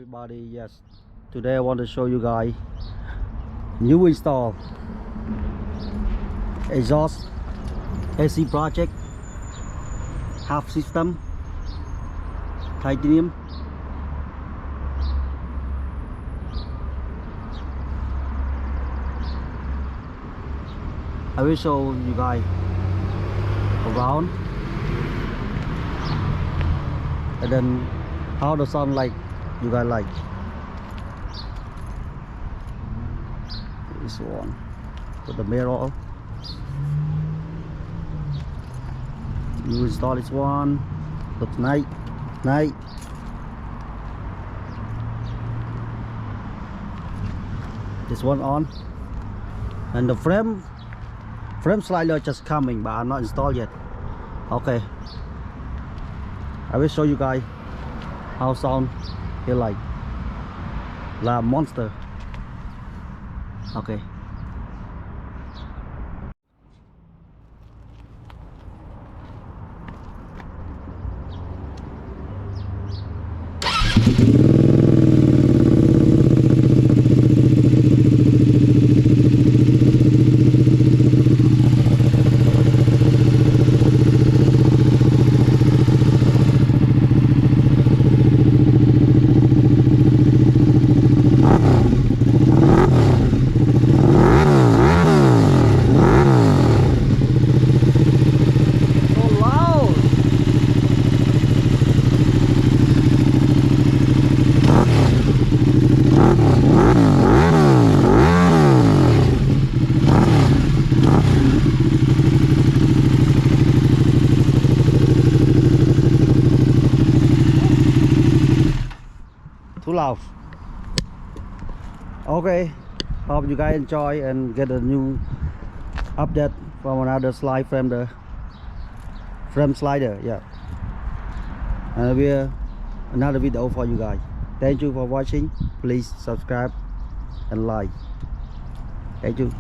everybody. Yes, today I want to show you guys new install exhaust AC project half system titanium. I will show you guys around and then how the sound like you guys like. This one with the mirror. You install this one. Looks nice. This one on, and the frame slider just coming, but I'm not installed yet. Okay, I will show you guys how sound here like la monster. Okay. Too loud. Okay, hope you guys enjoy and get a new update from another slide from the frame slider. Yeah, and we'll another video for you guys. Thank you for watching. Please subscribe and like. Thank you.